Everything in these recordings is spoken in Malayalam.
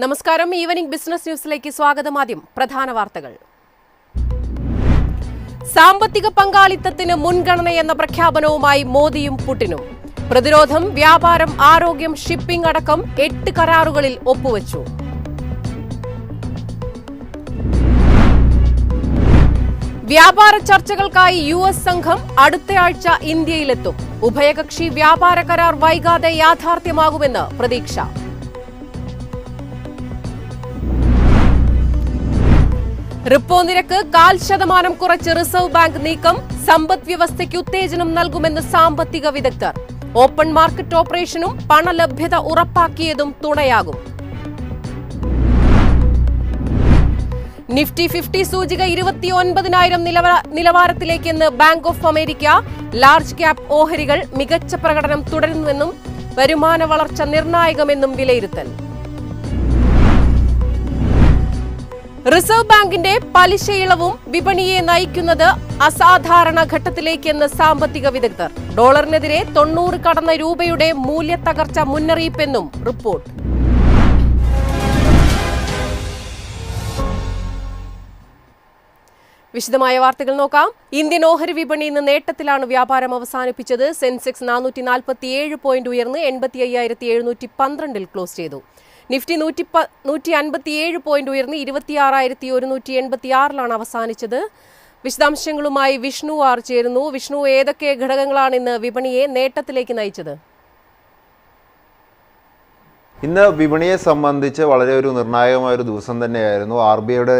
നമസ്കാരം. ഈവനിംഗ് ബിസിനസ് ന്യൂസിലേക്ക് സ്വാഗതം. ആദ്യം പ്രധാന വാർത്തകൾ. സാമ്പത്തിക പങ്കാളിത്തത്തിന് മുൻഗണനയെന്ന പ്രഖ്യാപനവുമായി മോദിയും പുടിനും. പ്രതിരോധം, വ്യാപാരം, ആരോഗ്യം, ഷിപ്പിംഗ് അടക്കം 8 കരാറുകളിൽ ഒപ്പുവച്ചു. വ്യാപാര ചർച്ചകൾക്കായി US സംഘം അടുത്തയാഴ്ച ഇന്ത്യയിലെത്തും. ഉഭയകക്ഷി വ്യാപാര കരാർ വൈകാതെ യാഥാർത്ഥ്യമാകുമെന്ന് പ്രതീക്ഷ. റിപ്പോ നിരക്ക് 0.5% കുറച്ച് റിസർവ് ബാങ്ക് നീക്കം സമ്പദ് വ്യവസ്ഥയ്ക്ക് ഉത്തേജനം നൽകുമെന്ന് സാമ്പത്തിക വിദഗ്ധർ. ഓപ്പൺ മാർക്കറ്റ് ഓപ്പറേഷനും പണലഭ്യത ഉറപ്പാക്കിയതും തുണയാകും. നിഫ്റ്റി 50 സൂചിക 29,000 നിലവാരത്തിലേക്കെന്ന് Bank of America. Large cap ഓഹരികൾ മികച്ച പ്രകടനം തുടരുന്നുവെന്നും വരുമാന വളർച്ച നിർണായകമെന്നും വിലയിരുത്തൽ. റിസർവ് ബാങ്കിന്റെ പലിശ ഇളവും വിപണിയെ നയിക്കുന്നത് അസാധാരണ ഘട്ടത്തിലേക്കെന്ന് സാമ്പത്തിക വിദഗ്ധർ. ഡോളറിനെതിരെ 90 കടന്ന രൂപയുടെ മൂല്യത്തകർച്ച മുന്നറിയിപ്പെന്നും റിപ്പോർട്ട്. വിശദമായ വാർത്തകൾ നോക്കാം. ഇന്ത്യൻ ഓഹരി വിപണി ഇന്ന് നേട്ടത്തിലാണ് വ്യാപാരം അവസാനിപ്പിച്ചത്. സെൻസെക്സ് 447 പോയിന്റ് ഉയർന്ന് 85,712 ക്ലോസ് ചെയ്തു. നിഫ്റ്റി 157 പോയിന്റ് ഉയർന്ന് 26,186 അവസാനിച്ചത്. വിശദാംശങ്ങളുമായി വിഷ്ണു ആർ ചേരുന്നു. വിഷ്ണു, ഏതൊക്കെ ഘടകങ്ങളാണ് ഇന്ന് വിപണിയെ നേട്ടത്തിലേക്ക് നയിച്ചത്? ഇന്ന് വിപണിയെ സംബന്ധിച്ച് വളരെ ഒരു നിർണായകമായ ഒരു ദിവസം തന്നെയായിരുന്നു. RBIയുടെ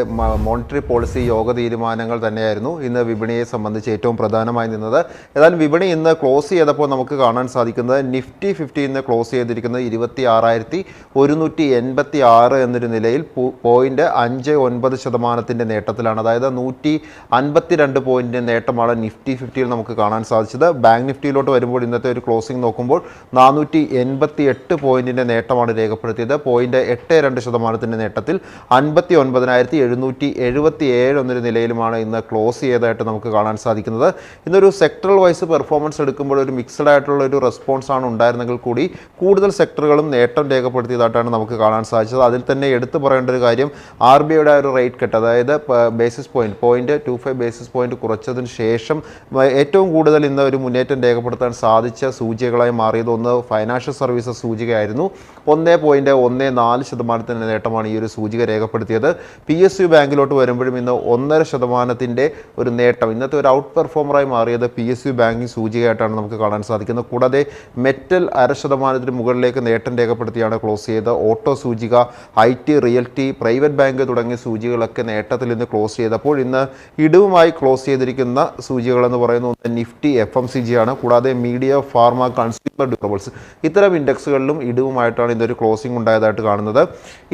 മോണിറ്ററി പോളിസി യോഗ തീരുമാനങ്ങൾ തന്നെയായിരുന്നു ഇന്ന് വിപണിയെ സംബന്ധിച്ച് ഏറ്റവും പ്രധാനമായി നിന്നത്. ഏതായാലും വിപണി ഇന്ന് ക്ലോസ് ചെയ്തപ്പോൾ നമുക്ക് കാണാൻ സാധിക്കുന്നത് നിഫ്റ്റി 50 ഇന്ന് ക്ലോസ് ചെയ്തിരിക്കുന്നത് 26,186 എന്നൊരു നിലയിൽ 0.59% നേട്ടത്തിലാണ്. അതായത് 152 പോയിന്റിന്റെ നേട്ടമാണ് നിഫ്റ്റി 50യിൽ നമുക്ക് കാണാൻ സാധിച്ചത്. ബാങ്ക് നിഫ്റ്റിയിലോട്ട് വരുമ്പോൾ ഇന്നത്തെ ഒരു ക്ലോസിംഗ് നോക്കുമ്പോൾ 488 പോയിന്റിന്റെ നേട്ടമാണ് രേഖപ്പെടുത്തിയത്. 0.82% നേട്ടത്തിൽ 59,777 എന്നൊരു നിലയിലുമാണ് ഇന്ന് ക്ലോസ് ചെയ്തതായിട്ട് നമുക്ക് കാണാൻ സാധിക്കുന്നത്. ഇന്നൊരു സെക്ടറൽ വൈസ് പെർഫോമൻസ് എടുക്കുമ്പോൾ ഒരു മിക്സഡ് ആയിട്ടുള്ള ഒരു റെസ്പോൺസ് ആണ് ഉണ്ടായിരുന്നെങ്കിൽ കൂടി കൂടുതൽ സെക്ടറുകളും നേട്ടം രേഖപ്പെടുത്തിയതായിട്ടാണ് നമുക്ക് കാണാൻ സാധിച്ചത്. അതിൽ തന്നെ എടുത്തു പറയേണ്ട ഒരു കാര്യം RBIയുടെ ഒരു റേറ്റ് കട്ട്, അതായത് ബേസിസ് പോയിന്റ് 0.25 ബേസിസ് പോയിന്റ് കുറച്ചതിന് ശേഷം ഏറ്റവും കൂടുതൽ ഇന്ന് ഒരു മുന്നേറ്റം രേഖപ്പെടുത്താൻ സാധിച്ച സൂചികകളായി മാറിയത് ഒന്ന് ഫൈനാൻഷ്യൽ സർവീസസ് സൂചികയായിരുന്നു. 1.14% നേട്ടമാണ് ഈ ഒരു സൂചിക രേഖപ്പെടുത്തിയത്. PSU ബാങ്കിലോട്ട് വരുമ്പോഴും ഇന്ന് 1.5% ഒരു നേട്ടം, ഇന്നത്തെ ഒരു ഔട്ട് പെർഫോമറായി മാറിയത് PSU ബാങ്കിങ് സൂചികയായിട്ടാണ് നമുക്ക് കാണാൻ സാധിക്കുന്നത്. കൂടാതെ മെറ്റൽ 0.5% മുകളിലേക്ക് നേട്ടം രേഖപ്പെടുത്തിയാണ് ക്ലോസ് ചെയ്തത്. ഓട്ടോ സൂചിക, IT, റിയൽറ്റി, പ്രൈവറ്റ് ബാങ്ക് തുടങ്ങിയ സൂചികളൊക്കെ നേട്ടത്തിൽ ഇന്ന് ക്ലോസ് ചെയ്തപ്പോൾ ഇന്ന് ഇടിവുമായി ക്ലോസ് ചെയ്തിരിക്കുന്ന സൂചികളെന്ന് പറയുന്നത് നിഫ്റ്റി FMCG ആണ്. കൂടാതെ മീഡിയ, ഫാർമ, കൺസ്യൂമർ ഡ്യൂറബിൾസ് ഇത്തരം ഇൻഡെക്സുകളിലും ഇടിവുമായിട്ടാണ് ഇതൊരു ക്ലോസിംഗ് ഉണ്ടായതായിട്ട് കാണുന്നത്.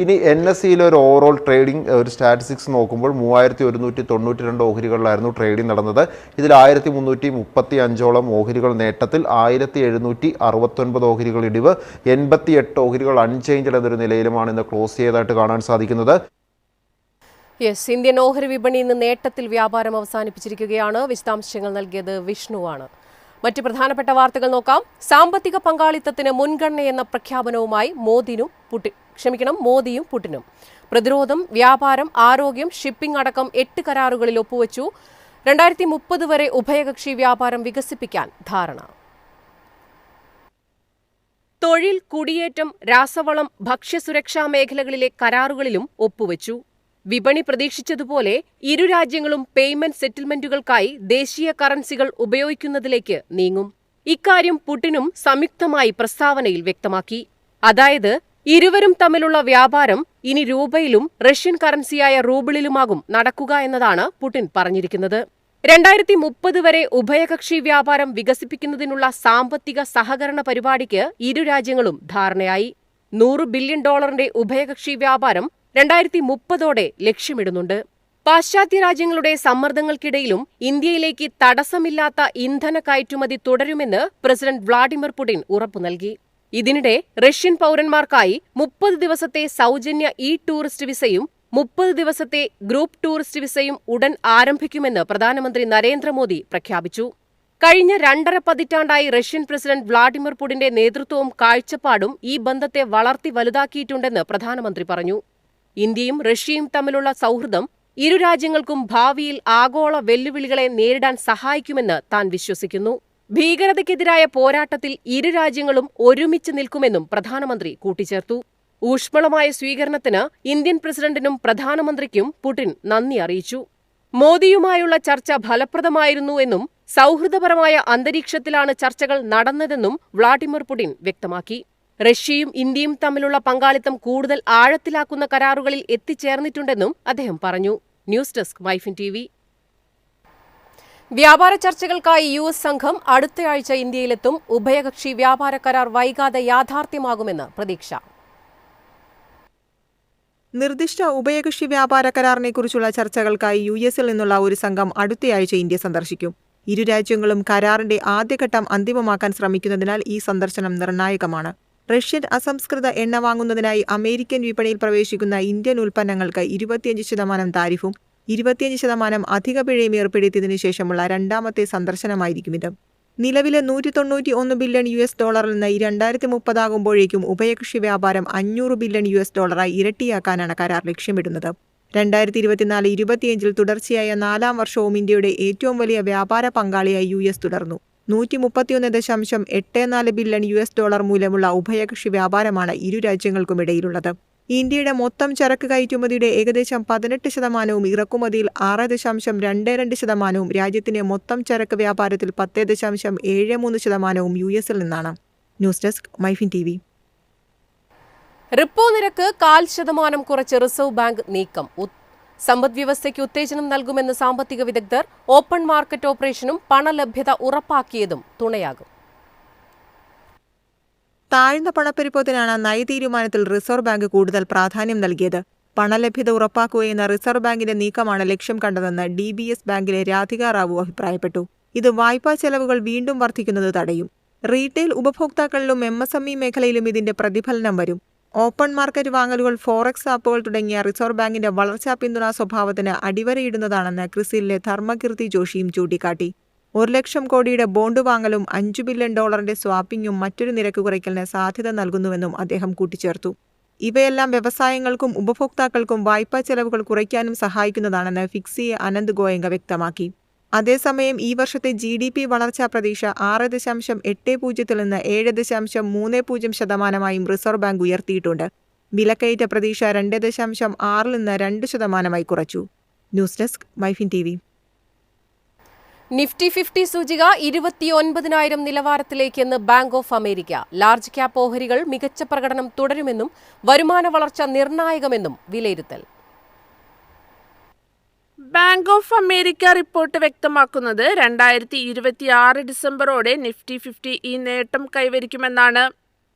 ഇനി NSEയിലെ ഒരു ഓവറോൾ ട്രേഡിംഗ് ഒരു സ്റ്റാറ്റിസ്റ്റിക്സ് നോക്കുമ്പോൾ 3,192 ഓഹരികളിലായിരുന്നു ട്രേഡിംഗ് നടന്നത്. ഇതിൽ 1,335 ഓഹരികൾ നേട്ടത്തിൽ, 1,769 ഓഹരികൾ ഇടിവ്, 88 ഓഹരികൾ അൺചേഞ്ച്ഡ് എന്നൊരു നിലയിലുമാണ് ഇന്ന് ക്ലോസ് ചെയ്തതായിട്ട് കാണാൻ സാധിക്കുന്നത്. ഇന്ത്യൻ ഓഹരി വിപണി ഇന്ന് നേട്ടത്തിൽ വ്യാപാരം അവസാനിപ്പിച്ചിരിക്കുകയാണ്. വിശദാംശങ്ങൾ നൽകിയത് വിഷ്ണുവാണ്. മറ്റ് പ്രധാനപ്പെട്ട വാർത്തകൾ നോക്കാം. സാമ്പത്തിക പങ്കാളിത്തത്തിന് മുൻഗണനയെന്ന പ്രഖ്യാപനവുമായി മോദിയും പുടിനും. പ്രതിരോധം, വ്യാപാരം, ആരോഗ്യം, ഷിപ്പിംഗ് അടക്കം 8 കരാറുകളിൽ ഒപ്പുവച്ചു. 2030 വരെ ഉഭയകക്ഷി വ്യാപാരം വികസിപ്പിക്കാൻ ധാരണ. തൊഴിൽ, കുടിയേറ്റം, രാസവളം, ഭക്ഷ്യസുരക്ഷാ മേഖലകളിലെ കരാറുകളിലും ഒപ്പുവച്ചു. വിപണി പ്രതീക്ഷിച്ചതുപോലെ ഇരു രാജ്യങ്ങളും പേയ്മെന്റ് സെറ്റിൽമെന്റുകൾക്കായി ദേശീയ കറൻസികൾ ഉപയോഗിക്കുന്നതിലേക്ക് നീങ്ങും. ഇക്കാര്യം പുടിനും സംയുക്തമായി പ്രസ്താവനയിൽ വ്യക്തമാക്കി. അതായത് ഇരുവരും തമ്മിലുള്ള വ്യാപാരം ഇനി രൂപയിലും റഷ്യൻ കറൻസിയായ റൂബിളിലുമാകും നടക്കുക എന്നതാണ് പുടിൻ പറഞ്ഞിരിക്കുന്നത്. 2030 വരെ ഉഭയകക്ഷി വ്യാപാരം വികസിപ്പിക്കുന്നതിനുള്ള സാമ്പത്തിക സഹകരണ പരിപാടിക്ക് ഇരു രാജ്യങ്ങളും ധാരണയായി. $100 ബില്യൺ ഉഭയകക്ഷി വ്യാപാരം 2030 ലക്ഷ്യമിടുന്നുണ്ട്. പാശ്ചാത്യ രാജ്യങ്ങളുടെ സമ്മർദ്ദങ്ങൾക്കിടയിലും ഇന്ത്യയിലേക്ക് തടസ്സമില്ലാത്ത ഇന്ധന കയറ്റുമതി തുടരുമെന്ന് പ്രസിഡന്റ് വ്ളാഡിമിർ പുടിൻ ഉറപ്പു നൽകി. ഇതിനിടെ റഷ്യൻ പൗരന്മാർക്കായി 30 ദിവസത്തെ സൗജന്യ ടൂറിസ്റ്റ് വിസയും 30 ദിവസത്തെ ഗ്രൂപ്പ് ടൂറിസ്റ്റ് വിസയും ഉടൻ ആരംഭിക്കുമെന്ന് പ്രധാനമന്ത്രി നരേന്ദ്രമോദി പ്രഖ്യാപിച്ചു. കഴിഞ്ഞ 2.5 പതിറ്റാണ്ടായി റഷ്യൻ പ്രസിഡന്റ് വ്ളാഡിമിർ പുടിന്റെ നേതൃത്വവും കാഴ്ചപ്പാടും ഈ ബന്ധത്തെ വളർത്തി വലുതാക്കിയിട്ടുണ്ടെന്ന് പ്രധാനമന്ത്രി പറഞ്ഞു. ഇന്ത്യയും റഷ്യയും തമ്മിലുള്ള സൗഹൃദം ഇരു രാജ്യങ്ങൾക്കും ഭാവിയിൽ ആഗോള വെല്ലുവിളികളെ നേരിടാൻ സഹായിക്കുമെന്ന് താൻ വിശ്വസിക്കുന്നു. ഭീകരതയ്ക്കെതിരായ പോരാട്ടത്തിൽ ഇരു രാജ്യങ്ങളും ഒരുമിച്ച് നിൽക്കുമെന്നും പ്രധാനമന്ത്രി കൂട്ടിച്ചേർത്തു. ഊഷ്മളമായ സ്വീകരണത്തിന് ഇന്ത്യൻ പ്രസിഡന്റിനും പ്രധാനമന്ത്രിക്കും പുടിൻ നന്ദി അറിയിച്ചു. മോദിയുമായുള്ള ചർച്ച ഫലപ്രദമായിരുന്നു എന്നും സൗഹൃദപരമായ അന്തരീക്ഷത്തിലാണ് ചർച്ചകൾ നടന്നതെന്നും വ്ളാഡിമിർ പുടിൻ വ്യക്തമാക്കി. റഷ്യയും ഇന്ത്യയും തമ്മിലുള്ള പങ്കാളിത്തം കൂടുതൽ ആഴത്തിലാക്കുന്ന കരാറുകളിൽ എത്തിച്ചേർന്നിട്ടുണ്ടെന്നും അദ്ദേഹം പറഞ്ഞു. News desk MyFin TV. വ്യാപാര ചർച്ചകൾക്കായി US സംഘം അടുത്തയാഴ്ച ഇന്ത്യയിലെത്തും. ഉഭയകക്ഷി വ്യാപാര കരാർ വൈകാതെ യാഥാർത്ഥ്യമാകുമെന്ന് പ്രതീക്ഷ. നിർദ്ദിഷ്ട ഉഭയകക്ഷി വ്യാപാര കരാറിനെക്കുറിച്ചുള്ള ചർച്ചകൾക്കായി US നിന്നുള്ള ഒരു സംഘം അടുത്തയാഴ്ച ഇന്ത്യ സന്ദർശിക്കും. ഇരു രാജ്യങ്ങളും കരാറിന്റെ ആദ്യഘട്ടം അന്തിമമാക്കാൻ ശ്രമിക്കുന്നതിനാൽ ഈ സന്ദർശനം നിർണായകമാണ്. റഷ്യൻ അസംസ്കൃത എണ്ണ വാങ്ങുന്നതിനായി അമേരിക്കൻ വിപണിയിൽ പ്രവേശിക്കുന്ന ഇന്ത്യൻ ഉൽപ്പന്നങ്ങൾക്ക് 25% താരിഫും 25% അധിക പിഴയും ഏർപ്പെടുത്തിയതിനു ശേഷമുള്ള രണ്ടാമത്തെ സന്ദർശനമായിരിക്കും ഇത്. നിലവിലെ $191 ബില്യൺ നിന്ന് 2030 ആകുമ്പോഴേക്കും ഉഭയകക്ഷി വ്യാപാരം $500 ബില്യൺ ഇരട്ടിയാക്കാനാണ് കരാർ ലക്ഷ്യമിടുന്നത്. 2024-25 തുടർച്ചയായ 4ാം വർഷവും ഇന്ത്യയുടെ ഏറ്റവും വലിയ വ്യാപാര പങ്കാളിയായി US തുടർന്നു. $131.84 ബില്യൺ മൂലമുള്ള ഉഭയകക്ഷി വ്യാപാരമാണ് ഇരു രാജ്യങ്ങൾക്കുമിടയിലുള്ളത്. ഇന്ത്യയുടെ മൊത്തം ചരക്ക് കയറ്റുമതിയുടെ ഏകദേശം 18%, ഇറക്കുമതിയിൽ 6.22%, രാജ്യത്തിന്റെ മൊത്തം ചരക്ക് വ്യാപാരത്തിൽ 10.73% US നിന്നാണ്. News desk MyFin TV. Repo നിരക്ക് 0.5% കുറച്ച് റിസർവ് ബാങ്ക് നീക്കം. സമ്പദ്വ്യവസ്ഥയ്ക്ക് ഉത്തേജനം നൽകുമെന്ന് സാമ്പത്തിക വിദഗ്ധർ. ഓപ്പൺ മാർക്കറ്റ് ഓപ്പറേഷനും പണലഭ്യത ഉറപ്പാക്കിയതും തുണയാകും. താഴ്ന്ന പണപ്പെരുപ്പത്തിനാണ് നയതീരുമാനത്തിൽ റിസർവ് ബാങ്ക് കൂടുതൽ പ്രാധാന്യം നൽകിയത്. പണലഭ്യത ഉറപ്പാക്കുകയെന്ന റിസർവ് ബാങ്കിന്റെ നീക്കമാണ് ലക്ഷ്യം കണ്ടതെന്ന് DBS ബാങ്കിലെ രാധിക റാവു അഭിപ്രായപ്പെട്ടു. ഇത് വായ്പാ ചെലവുകൾ വീണ്ടും വർദ്ധിക്കുന്നത് തടയും. റീറ്റെയിൽ ഉപഭോക്താക്കളിലും MSME മേഖലയിലും ഇതിന്റെ പ്രതിഫലനം വരും. ഓപ്പൺ മാർക്കറ്റ് വാങ്ങലുകൾ, ഫോറക്സ് ആപ്പുകൾ തുടങ്ങിയ റിസർവ് ബാങ്കിന്റെ വളർച്ചാ പിന്തുണാ സ്വഭാവത്തിന് അടിവരയിടുന്നതാണെന്ന് ക്രിസിലിലെ ധർമ്മകീർത്തി ജോഷിയും ചൂണ്ടിക്കാട്ടി. 1 ലക്ഷം കോടിയുടെ ബോണ്ട് വാങ്ങലും $5 ബില്യൺ സ്വാപ്പിംഗും മറ്റൊരു നിരക്ക് കുറയ്ക്കലിന് സാധ്യത നൽകുന്നുവെന്നും അദ്ദേഹം കൂട്ടിച്ചേർത്തു. ഇവയെല്ലാം വ്യവസായങ്ങൾക്കും ഉപഭോക്താക്കൾക്കും വായ്പാ ചെലവുകൾ കുറയ്ക്കാനും സഹായിക്കുന്നതാണെന്ന് ഫിക്സിയെ അനന്ത് ഗോയങ്ക വ്യക്തമാക്കി. അതേസമയം ഈ വർഷത്തെ GDP വളർച്ചാ പ്രതീക്ഷ 6.80 നിന്ന് 7.30% റിസർവ് ബാങ്ക് ഉയർത്തിയിട്ടുണ്ട്. വിലക്കയറ്റ പ്രതീക്ഷ 2.6 നിന്ന് 2% കുറച്ചു. News desk MyFin TV. Nifty 50 സൂചിക 29,000 നിലവാരത്തിലേക്കെന്ന് Bank of America. Large cap ഓഹരികൾ മികച്ച പ്രകടനം തുടരുമെന്നും വരുമാന വളർച്ച നിർണായകമെന്നും വിലയിരുത്തൽ. ബാങ്ക് ഓഫ് അമേരിക്ക റിപ്പോർട്ട് വ്യക്തമാക്കുന്നത് 2026 ഡിസംബറോടെ നിഫ്റ്റി 50 ഈ നേട്ടം കൈവരിക്കുമെന്നാണ്.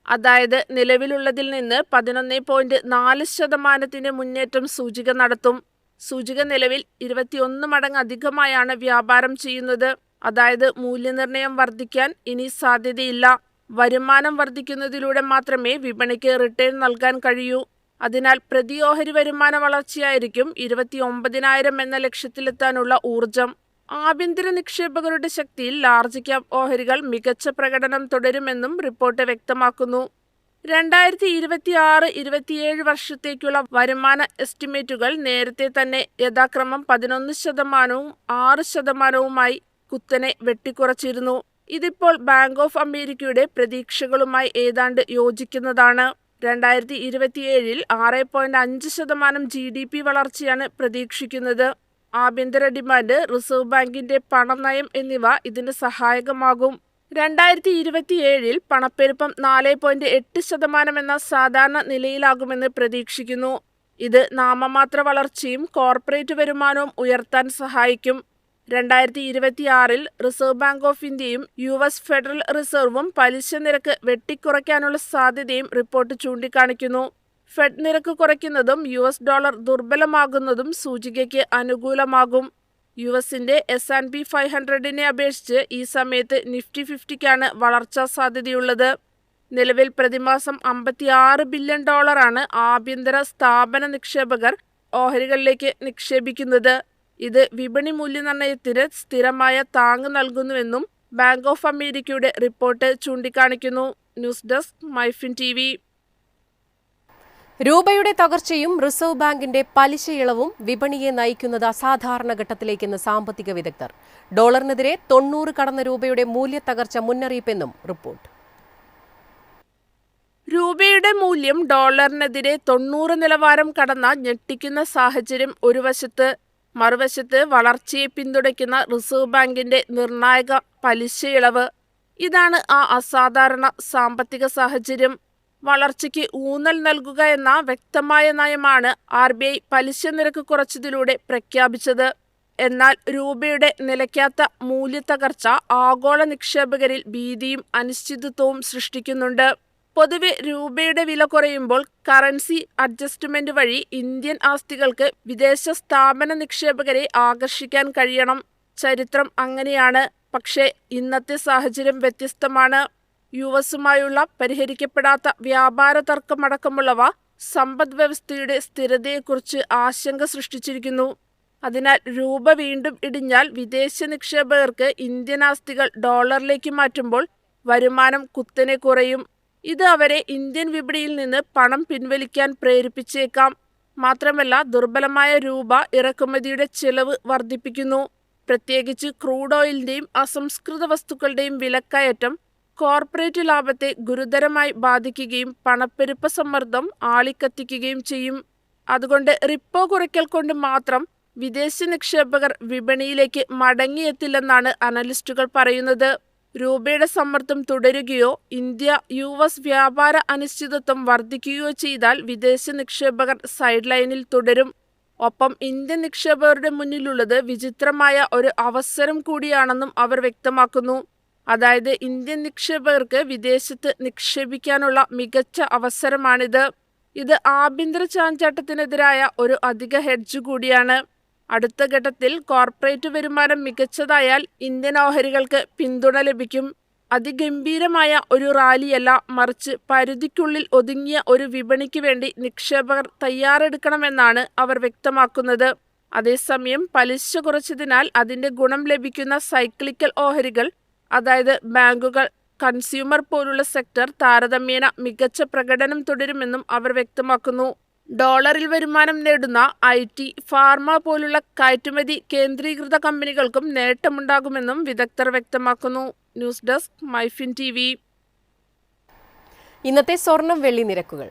അതായത് നിലവിലുള്ളതിൽ നിന്ന് 11.4% മുന്നേറ്റം സൂചിക നടത്തും. സൂചിക നിലവിൽ 21 മടങ്ങ് അധികമായാണ് വ്യാപാരം ചെയ്യുന്നത്. അതായത് മൂല്യനിർണ്ണയം വർദ്ധിക്കാൻ ഇനി സാധ്യതയില്ല. വരുമാനം വർദ്ധിക്കുന്നതിലൂടെ മാത്രമേ വിപണിക്ക് റിട്ടേൺ നൽകാൻ കഴിയൂ. അതിനാൽ പ്രതി ഓഹരി വരുമാന വളർച്ചയായിരിക്കും 29,000 എന്ന ലക്ഷ്യത്തിലെത്താനുള്ള ഊർജം. ആഭ്യന്തര നിക്ഷേപകരുടെ ശക്തിയിൽ ലാർജ് ക്യാപ് ഓഹരികൾ മികച്ച പ്രകടനം തുടരുമെന്നും റിപ്പോർട്ട് വ്യക്തമാക്കുന്നു. 2026-27 വർഷത്തേക്കുള്ള വരുമാന എസ്റ്റിമേറ്റുകൾ നേരത്തെ തന്നെ യഥാക്രമം 11%, 6%, കുത്തനെ വെട്ടിക്കുറച്ചിരുന്നു. ഇതിപ്പോൾ ബാങ്ക് ഓഫ് അമേരിക്കയുടെ പ്രതീക്ഷകളുമായി ഏതാണ്ട് യോജിക്കുന്നതാണ്. 2027 6.5% GDP വളർച്ചയാണ് പ്രതീക്ഷിക്കുന്നത്. ആഭ്യന്തര ഡിമാൻഡ്, റിസർവ് ബാങ്കിന്റെ പണനയം എന്നിവ ഇതിന് സഹായകമാകും. 2027 പണപ്പെരുപ്പം 4.8% എന്ന സാധാരണ നിലയിലാകുമെന്ന് പ്രതീക്ഷിക്കുന്നു. ഇത് നാമമാത്ര വളർച്ചയും കോർപ്പറേറ്റ് വരുമാനവും ഉയർത്താൻ സഹായിക്കും. 2026 റിസർവ് ബാങ്ക് ഓഫ് ഇന്ത്യയും US ഫെഡറൽ റിസർവും പലിശ നിരക്ക് വെട്ടിക്കുറയ്ക്കാനുള്ള സാധ്യതയും റിപ്പോർട്ട് ചൂണ്ടിക്കാണിക്കുന്നു. ഫെഡ് നിരക്ക് കുറയ്ക്കുന്നതും US ഡോളർ ദുർബലമാകുന്നതും സൂചികയ്ക്ക് അനുകൂലമാകും. US-ന്റെ S&P 500-നെ അപേക്ഷിച്ച് ഈ സമയത്ത് നിഫ്റ്റി 50-ക്കാണ് വളർച്ചാ സാധ്യതയുള്ളത്. നിലവിൽ പ്രതിമാസം $56 ബില്യൺ ആഭ്യന്തര സ്ഥാപന നിക്ഷേപകർ ഓഹരികളിലേക്ക് നിക്ഷേപിക്കുന്നത്. ഇത് വിപണി മൂല്യനിർണ്ണയത്തിന് സ്ഥിരമായ താങ്ങ് നൽകുന്നുവെന്നും ബാങ്ക് ഓഫ് അമേരിക്കയുടെ റിപ്പോർട്ട് ചൂണ്ടിക്കാണിക്കുന്നു. News desk MyFin TV. രൂപയുടെ തകർച്ചയും റിസർവ് ബാങ്കിന്റെ പലിശ ഇളവും വിപണിയെ നയിക്കുന്നത് അസാധാരണ ഘട്ടത്തിലേക്കെന്ന് സാമ്പത്തിക വിദഗ്ധർ. ഡോളറിനെതിരെ 90 കടന്ന രൂപയുടെ മൂല്യത്തകർച്ച മുന്നറിയിപ്പെന്നും റിപ്പോർട്ട്. രൂപയുടെ മൂല്യം ഡോളറിനെതിരെ 90 നിലവാരം കടന്ന ഞെട്ടിക്കുന്ന സാഹചര്യം ഒരു വശത്ത്, മറുവശത്ത് വളർച്ചയെ പിന്തുണയ്ക്കുന്ന റിസർവ് ബാങ്കിന്റെ നിർണായക പലിശ ഇളവ്. ഇതാണ് ആ അസാധാരണ സാമ്പത്തിക സാഹചര്യം. വളർച്ചയ്ക്ക് ഊന്നൽ നൽകുക എന്ന വ്യക്തമായ നയമാണ് RBI പലിശ നിരക്ക് കുറച്ചതിലൂടെ പ്രഖ്യാപിച്ചത്. എന്നാൽ രൂപയുടെ നിലയ്ക്കാത്ത മൂല്യത്തകർച്ച ആഗോള നിക്ഷേപകരിൽ ഭീതിയും അനിശ്ചിതത്വവും സൃഷ്ടിക്കുന്നുണ്ട്. പൊതുവെ രൂപയുടെ വില കുറയുമ്പോൾ കറൻസി അഡ്ജസ്റ്റ്മെന്റ് വഴി ഇന്ത്യൻ ആസ്തികൾക്ക് വിദേശ സ്ഥാപന നിക്ഷേപകരെ ആകർഷിക്കാൻ കഴിയണം. ചരിത്രം അങ്ങനെയാണ്. പക്ഷേ ഇന്നത്തെ സാഹചര്യം വ്യത്യസ്തമാണ്. US-ഉമായുള്ള പരിഹരിക്കപ്പെടാത്ത വ്യാപാര തർക്കമടക്കമുള്ളവ സമ്പദ് വ്യവസ്ഥയുടെ സ്ഥിരതയെക്കുറിച്ച് ആശങ്ക സൃഷ്ടിച്ചിരിക്കുന്നു. അതിനാൽ രൂപ വീണ്ടും ഇടിഞ്ഞാൽ വിദേശ നിക്ഷേപകർക്ക് ഇന്ത്യൻ ആസ്തികൾ ഡോളറിലേക്ക് മാറ്റുമ്പോൾ വരുമാനം കുത്തനെ കുറയും. ഇത് അവരെ ഇന്ത്യൻ വിപണിയിൽ നിന്ന് പണം പിൻവലിക്കാൻ പ്രേരിപ്പിച്ചേക്കാം. മാത്രമല്ല, ദുർബലമായ രൂപ ഇറക്കുമതിയുടെ ചെലവ് വർദ്ധിപ്പിക്കുന്നു. പ്രത്യേകിച്ച് ക്രൂഡ് ഓയിലിന്റെയും അസംസ്കൃത വസ്തുക്കളുടെയും വിലക്കയറ്റം കോർപ്പറേറ്റ് ലാഭത്തെ ഗുരുതരമായി ബാധിക്കുകയും പണപ്പെരുപ്പ സമ്മർദ്ദം ആളിക്കത്തിക്കുകയും ചെയ്യും. അതുകൊണ്ട് റിപ്പോ കുറയ്ക്കൽ കൊണ്ട് മാത്രം വിദേശ നിക്ഷേപകർ വിപണിയിലേക്ക് മടങ്ങിയെത്തില്ലെന്നാണ് അനലിസ്റ്റുകൾ പറയുന്നത്. രൂപയുടെ സമ്മർദ്ദം തുടരുകയോ ഇന്ത്യ-US വ്യാപാര അനിശ്ചിതത്വം വർദ്ധിക്കുകയോ ചെയ്താൽ വിദേശ നിക്ഷേപകർ സൈഡ് ലൈനിൽ തുടരും. ഒപ്പം ഇന്ത്യൻ നിക്ഷേപകരുടെ മുന്നിലുള്ളത് വിചിത്രമായ ഒരു അവസരം കൂടിയാണെന്നും അവർ വ്യക്തമാക്കുന്നു. അതായത് ഇന്ത്യൻ നിക്ഷേപകർക്ക് വിദേശത്ത് നിക്ഷേപിക്കാനുള്ള മികച്ച അവസരമാണിത്. ഇത് ആഭ്യന്തര ചാഞ്ചാട്ടത്തിനെതിരായ ഒരു അധിക ഹെഡ്ജ് കൂടിയാണ്. അടുത്ത ഘട്ടത്തിൽ കോർപ്പറേറ്റ് വരുമാനം മികച്ചതായാൽ ഇന്ത്യൻ ഓഹരികൾക്ക് പിന്തുണ ലഭിക്കും. അതിഗംഭീരമായ ഒരു റാലിയല്ല, മറിച്ച് പരിധിക്കുള്ളിൽ ഒതുങ്ങിയ ഒരു വിപണിക്ക് വേണ്ടി നിക്ഷേപകർ തയ്യാറെടുക്കണമെന്നാണ് അവർ വ്യക്തമാക്കുന്നത്. അതേസമയം പലിശ കുറച്ചതിനാൽ അതിന്റെ ഗുണം ലഭിക്കുന്ന സൈക്ലിക്കൽ ഓഹരികൾ, അതായത് ബാങ്കുകൾ, കൺസ്യൂമർ പോലുള്ള സെക്ടർ താരതമ്യേന മികച്ച പ്രകടനം തുടരുമെന്നും അവർ വ്യക്തമാക്കുന്നു. ഡോളറിൽ വരുമാനം നേടുന്ന IT, ഫാർമ പോലുള്ള കയറ്റുമതി കേന്ദ്രീകൃത കമ്പനികൾക്കും നേട്ടമുണ്ടാകുമെന്നും വിദഗ്ധർ വ്യക്തമാക്കുന്നു. News desk MyFin TV. ഇന്നത്തെ സ്വർണം വെള്ളി നിരക്കുകൾ.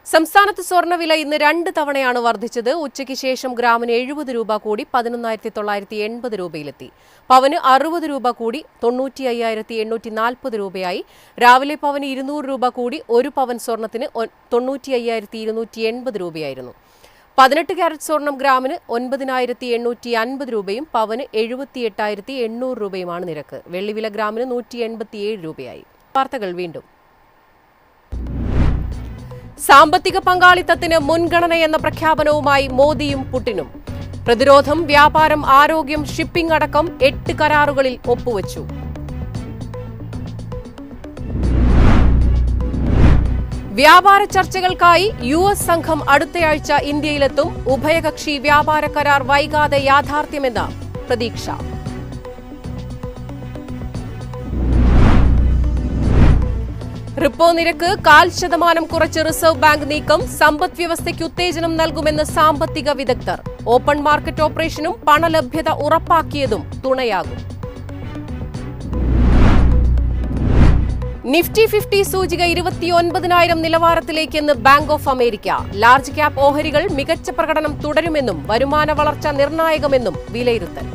സംസ്ഥാനത്ത് സ്വർണ്ണവില ഇന്ന് 2 തവണയാണ് വർദ്ധിച്ചത്. ഉച്ചയ്ക്ക് ശേഷം ഗ്രാമിന് 70 രൂപ കൂടി 11,980 രൂപയിലെത്തി. പവന് 60 രൂപ കൂടി 95,840 രൂപയായി. രാവിലെ പവന് 200 രൂപ കൂടി 1 പവൻ സ്വർണത്തിന് 95,280 രൂപയായിരുന്നു. 18 ക്യാരറ്റ് സ്വർണം ഗ്രാമിന് 9,850 രൂപയും പവന് 78,800 രൂപയുമാണ് നിരക്ക്. വെള്ളിവില ഗ്രാമിന് 187 രൂപയായി. വാർത്തകൾ വീണ്ടും. സാമ്പത്തിക പങ്കാളിത്തത്തിന് മുൻഗണനയെന്ന പ്രഖ്യാപനവുമായി മോദിയും പുടിനും. പ്രതിരോധം, വ്യാപാരം, ആരോഗ്യം, ഷിപ്പിംഗ് അടക്കം 8 കരാറുകളിൽ ഒപ്പുവച്ചു. വ്യാപാര ചർച്ചകൾക്കായി US സംഘം അടുത്തയാഴ്ച ഇന്ത്യയിലെത്തും. ഉഭയകക്ഷി വ്യാപാര കരാർ വൈകാതെ യാഥാർത്ഥ്യമെന്ന പ്രതീക്ഷ. റിപ്പോ നിരക്ക് 0.5% കുറച്ച് റിസർവ് ബാങ്ക് നീക്കം സമ്പദ് വ്യവസ്ഥയ്ക്ക് ഉത്തേജനം നൽകുമെന്ന് സാമ്പത്തിക വിദഗ്ധർ. ഓപ്പൺ മാർക്കറ്റ് ഓപ്പറേഷനും പണലഭ്യത ഉറപ്പാക്കിയതും തുണയാകും. നിഫ്റ്റി 50 സൂചിക 29,000 നിലവാരത്തിലേക്കെന്ന് Bank of America. Large cap ഓഹരികൾ മികച്ച പ്രകടനം തുടരുമെന്നും വരുമാന വളർച്ച നിർണായകമെന്നും വിലയിരുത്തൽ.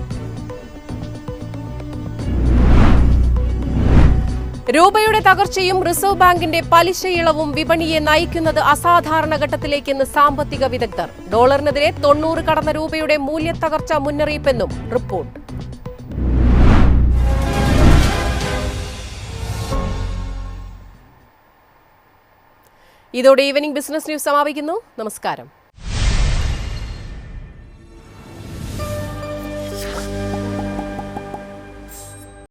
രൂപയുടെ തകർച്ചയും റിസർവ് ബാങ്കിന്റെ പലിശ ഇളവും വിപണിയെ നയിക്കുന്നത് അസാധാരണ ഘട്ടത്തിലേക്കെന്ന് സാമ്പത്തിക വിദഗ്ധർ. ഡോളറിനെതിരെ 90 കടന്ന രൂപയുടെ മൂല്യത്തകർച്ച മുന്നറിയിപ്പെന്നും റിപ്പോർട്ട്. ഇതോടെ ഈവനിംഗ് ബിസിനസ് ന്യൂസ് സമാപിക്കുന്നു. നമസ്കാരം.